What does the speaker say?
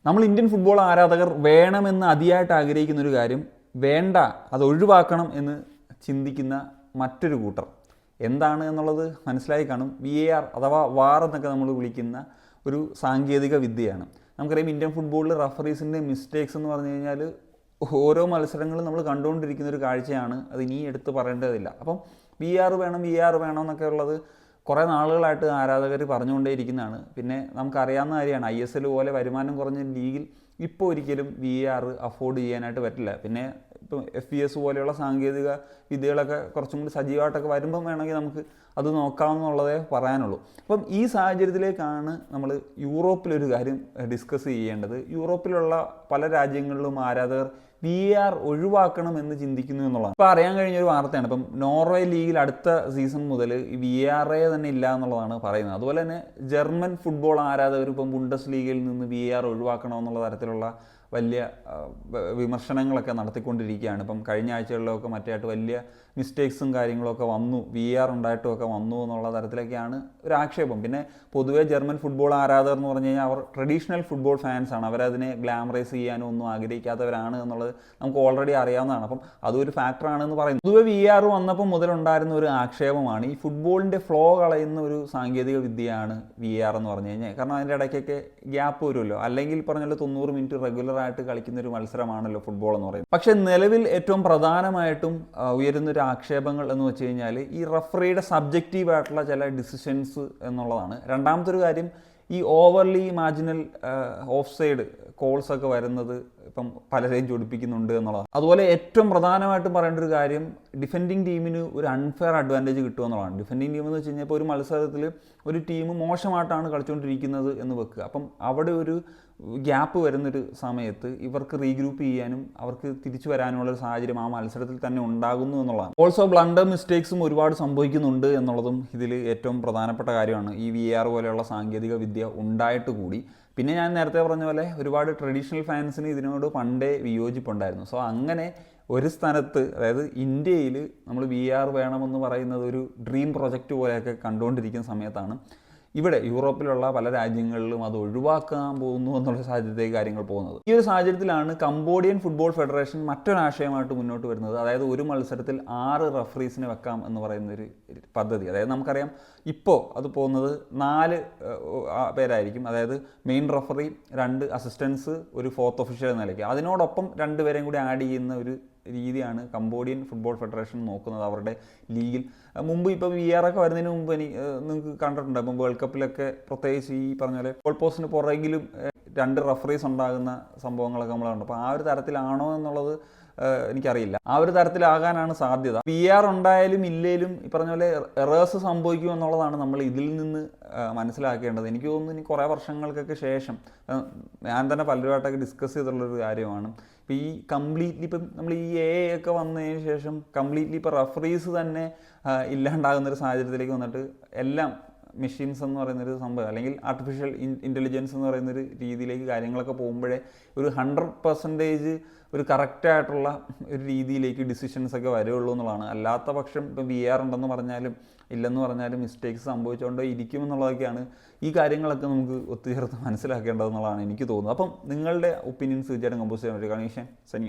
നമ്മൾ Indian football ആരാധകർ വേണമെന്ന് അതിയായിട്ട് ആഗ്രഹിക്കുന്ന ഒരു കാര്യം, വേണ്ട അത് ഒഴിവാക്കണം എന്ന് ചിന്തിക്കുന്ന മറ്റൊരു കൂട്ടർ എന്താണ് എന്നുള്ളത് മനസ്സിലായി കാണും. VAR അഥവാ വാർ എന്നൊക്കെ നമ്മൾ വിളിക്കുന്ന ഒരു സാങ്കേതിക വിദ്യയാണ്. നമുക്കറിയാം ഇന്ത്യൻ ഫുട്ബോളിൽ റഫറീസിൻ്റെ മിസ്റ്റേക്സ് എന്ന് പറഞ്ഞു കഴിഞ്ഞാൽ ഓരോ മത്സരങ്ങളും നമ്മൾ കണ്ടുകൊണ്ടിരിക്കുന്ന ഒരു കാഴ്ചയാണ്. അത് ഇനി എടുത്ത് പറയേണ്ടതില്ല. അപ്പം VAR വേണം എന്നൊക്കെ ഉള്ളത് കുറേ നാളുകളായിട്ട് ആരാധകർ പറഞ്ഞുകൊണ്ടേയിരിക്കുന്നതാണ്. പിന്നെ നമുക്കറിയാവുന്ന കാര്യമാണ്, ISL പോലെ വരുമാനം കുറഞ്ഞ ലീഗിൽ ഇപ്പോൾ ഒരിക്കലും VAR അഫോർഡ് ചെയ്യാനായിട്ട് പറ്റില്ല. പിന്നെ ഇപ്പം FPS പോലെയുള്ള സാങ്കേതിക വിദ്യകളൊക്കെ കുറച്ചും കൂടി സജീവമായിട്ടൊക്കെ വരുമ്പം വേണമെങ്കിൽ നമുക്ക് അത് നോക്കാമെന്നുള്ളതേ പറയാനുള്ളൂ. അപ്പം ഈ സാഹചര്യത്തിലേക്കാണ് നമ്മൾ യൂറോപ്പിലൊരു കാര്യം ഡിസ്കസ് ചെയ്യേണ്ടത്. യൂറോപ്പിലുള്ള പല രാജ്യങ്ങളിലും ആരാധകർ VAR ഒഴിവാക്കണം എന്ന് ചിന്തിക്കുന്നു എന്നുള്ളതാണ്. ഇപ്പോൾ അറിയാൻ കഴിഞ്ഞൊരു വാർത്തയാണ്. ഇപ്പം നോർവേ ലീഗിൽ അടുത്ത സീസൺ മുതൽ VAR തന്നെ ഇല്ല എന്നുള്ളതാണ് പറയുന്നത്. അതുപോലെ തന്നെ ജർമ്മൻ ഫുട്ബോൾ ആരാധകർ ഇപ്പം ബുണ്ടസ് ലീഗിൽ നിന്ന് VAR ഒഴിവാക്കണമെന്നുള്ള തരത്തിലുള്ള വലിയ വിമർശനങ്ങളൊക്കെ നടത്തിക്കൊണ്ടിരിക്കുകയാണ്. ഇപ്പം കഴിഞ്ഞ ആഴ്ചകളിലൊക്കെ മറ്റായിട്ട് വലിയ മിസ്റ്റേക്സും കാര്യങ്ങളൊക്കെ വന്നു, VAR ഉണ്ടായിട്ടുമൊക്കെ വന്നു എന്നുള്ള തരത്തിലൊക്കെയാണ് ഒരു ആക്ഷേപം. പിന്നെ പൊതുവേ ജർമ്മൻ ഫുട്ബോൾ ആരാധകർ എന്ന് പറഞ്ഞു കഴിഞ്ഞാൽ അവർ ട്രഡീഷണൽ ഫുട്ബോൾ ഫാൻസാണ്. അവരതിനെ ഗ്ലാമറൈസ് ചെയ്യാനോ ഒന്നും ആഗ്രഹിക്കാത്തവരാണ് എന്നുള്ളത് നമുക്ക് ഓൾറെഡി അറിയാവുന്നതാണ്. അപ്പം അതൊരു ഫാക്ടറാണെന്ന് പറയുന്നത്. പൊതുവെ VAR വന്നപ്പോൾ മുതലുണ്ടായിരുന്ന ഒരു ആക്ഷേപമാണ് ഈ ഫുട്ബോളിൻ്റെ ഫ്ലോ കളയുന്ന ഒരു സാങ്കേതിക വിദ്യയാണ് VAR എന്ന് പറഞ്ഞു കഴിഞ്ഞാൽ. കാരണം അതിൻ്റെ ഇടയ്ക്കൊക്കെ ഗ്യാപ്പ് വരുമല്ലോ. അല്ലെങ്കിൽ പറഞ്ഞാൽ 90 മിനിറ്റ് റെഗുലറായിട്ട് കളിക്കുന്ന ഒരു മത്സരമാണല്ലോ ഫുട്ബോൾ എന്ന് പറയുന്നത്. പക്ഷേ നിലവിൽ ഏറ്റവും പ്രധാനമായിട്ടും ഉയരുന്നൊരു ആക്ഷേപങ്ങൾ എന്ന് വെച്ച് കഴിഞ്ഞാൽ ഈ റഫറിയുടെ സബ്ജക്റ്റീവായിട്ടുള്ള ചില ഡിസിഷൻസ് എന്നുള്ളതാണ്. രണ്ടാമത്തെ ഒരു കാര്യം, ഈ overly marginal of side calls ഒക്കെ വരുന്നത് ഇപ്പം പലരെയും ചൊടിപ്പിക്കുന്നുണ്ട് എന്നുള്ളതാണ്. അതുപോലെ ഏറ്റവും പ്രധാനമായിട്ടും പറയേണ്ട ഒരു കാര്യം, ഡിഫെൻഡിങ് ടീമിന് ഒരു അൺഫെയർ അഡ്വാൻറ്റേജ് കിട്ടുക എന്നുള്ളതാണ്. ഡിഫെൻഡിങ് ടീം എന്ന് വെച്ച് കഴിഞ്ഞാൽ ഇപ്പോൾ ഒരു മത്സരത്തിൽ ഒരു ടീം മോശമായിട്ടാണ് കളിച്ചുകൊണ്ടിരിക്കുന്നത് എന്ന് വെക്കുക. അപ്പം അവിടെ ഒരു ഗ്യാപ്പ് വരുന്നൊരു സമയത്ത് ഇവർക്ക് റീഗ്രൂപ്പ് ചെയ്യാനും അവർക്ക് തിരിച്ചു വരാനുള്ളൊരു സാഹചര്യം ആ മത്സരത്തിൽ തന്നെ ഉണ്ടാകുന്നു എന്നുള്ളതാണ്. ഓൾസോ ബ്ലണ്ടർ മിസ്റ്റേക്സും ഒരുപാട് സംഭവിക്കുന്നുണ്ട് എന്നുള്ളതും ഇതിൽ ഏറ്റവും പ്രധാനപ്പെട്ട കാര്യമാണ്. ഈ VAR പോലെയുള്ള സാങ്കേതിക വിദ്യ ഉണ്ടായിട്ട് കൂടി. പിന്നെ ഞാൻ നേരത്തെ പറഞ്ഞ പോലെ ഒരുപാട് ട്രഡീഷണൽ ഫാൻസിന് ഇതിനോട് പണ്ടേ വിയോജിപ്പുണ്ടായിരുന്നു. സോ അങ്ങനെ ഒരു സ്ഥലത്ത്, അതായത് ഇന്ത്യയിൽ നമ്മൾ VAR വേണമെന്ന് പറയുന്നത് ഒരു ഡ്രീം പ്രൊജക്റ്റ് പോലെയൊക്കെ കണ്ടുകൊണ്ടിരിക്കുന്ന സമയത്താണ് ഇവിടെ യൂറോപ്പിലുള്ള പല രാജ്യങ്ങളിലും അത് ഒഴിവാക്കാൻ പോകുന്നു എന്നുള്ള സാഹചര്യത്തിലേക്ക് കാര്യങ്ങൾ പോകുന്നത്. ഈ ഒരു സാഹചര്യത്തിലാണ് കംബോഡിയൻ ഫുട്ബോൾ ഫെഡറേഷൻ മറ്റൊരാശയമായിട്ട് മുന്നോട്ട് വരുന്നത്. അതായത് ഒരു മത്സരത്തിൽ 6 റഫറീസിനെ വെക്കാം എന്ന് പറയുന്നൊരു പദ്ധതി. അതായത് നമുക്കറിയാം ഇപ്പോൾ അത് പോകുന്നത് 4 പേരായിരിക്കും. അതായത് മെയിൻ റഫറി, 2 അസിസ്റ്റൻസ്, ഒരു 4th ഒഫീഷ്യൽ എന്ന നിലയ്ക്ക്. അതിനോടൊപ്പം 2 പേരെയും കൂടി ആഡ് ചെയ്യുന്ന ഒരു രീതിയാണ് കംബോഡിയൻ ഫുട്ബോൾ ഫെഡറേഷൻ നോക്കുന്നത് അവരുടെ ലീഗിൽ. മുമ്പ് ഇപ്പോൾ VAR ഒക്കെ വരുന്നതിന് മുമ്പ് നിങ്ങൾക്ക് കണ്ടിട്ടുണ്ട്. ഇപ്പം വേൾഡ് കപ്പിലൊക്കെ പ്രത്യേകിച്ച് ഈ പറഞ്ഞ പോലെ ഗോൾ പോസ്റ്റിന് പുറകിലും 2 റഫറീസ് ഉണ്ടാകുന്ന സംഭവങ്ങളൊക്കെ നമ്മൾ കണ്ടു. അപ്പോൾ ആ ഒരു തരത്തിലാണോ എന്നുള്ളത് എനിക്കറിയില്ല. ആ ഒരു തരത്തിലാകാനാണ് സാധ്യത. VAR ഉണ്ടായാലും ഇല്ലേലും ഈ പറഞ്ഞ പോലെ എറേഴ്സ് സംഭവിക്കും എന്നുള്ളതാണ് നമ്മൾ ഇതിൽ നിന്ന് മനസ്സിലാക്കേണ്ടത്. എനിക്ക് തോന്നുന്നു ഇനി കുറേ വർഷങ്ങൾക്കൊക്കെ ശേഷം, ഞാൻ തന്നെ പലരുമായിട്ടൊക്കെ ഡിസ്കസ് ചെയ്തിട്ടുള്ളൊരു കാര്യമാണ്, ഇപ്പോൾ ഈ കംപ്ലീറ്റ്ലി ഇപ്പം നമ്മൾ ഈ AI ഒക്കെ വന്നതിന് ശേഷം കംപ്ലീറ്റ്ലി ഇപ്പോൾ റഫറീസ് തന്നെ ഇല്ലാണ്ടാകുന്നൊരു സാഹചര്യത്തിലേക്ക് വന്നിട്ട് എല്ലാം മെഷീൻസ് എന്ന് പറയുന്നൊരു സംഭവം, അല്ലെങ്കിൽ ആർട്ടിഫിഷ്യൽ ഇൻ്റലിജൻസ് എന്ന് പറയുന്നൊരു രീതിയിലേക്ക് കാര്യങ്ങളൊക്കെ പോകുമ്പോഴേ ഒരു 100% ഒരു കറക്റ്റായിട്ടുള്ള ഒരു രീതിയിലേക്ക് ഡിസിഷൻസൊക്കെ വരുള്ളൂ എന്നുള്ളതാണ്. അല്ലാത്ത പക്ഷം ഇപ്പം VAR ഉണ്ടെന്ന് പറഞ്ഞാലും ഇല്ലെന്ന് പറഞ്ഞാലും മിസ്റ്റേക്സ് സംഭവിച്ചുകൊണ്ടോ ഇരിക്കുമെന്നുള്ളതൊക്കെയാണ് ഈ കാര്യങ്ങളൊക്കെ നമുക്ക് ഒത്തുചേർത്ത് മനസ്സിലാക്കേണ്ടതെന്നുള്ളതാണ് എനിക്ക് തോന്നുന്നത്. അപ്പം നിങ്ങളുടെ ഒപ്പീനിയൻസ് തീർച്ചയായിട്ടും കമ്പോസ് ചെയ്യാൻ പറ്റും. കണീഷൻ സനിയോ.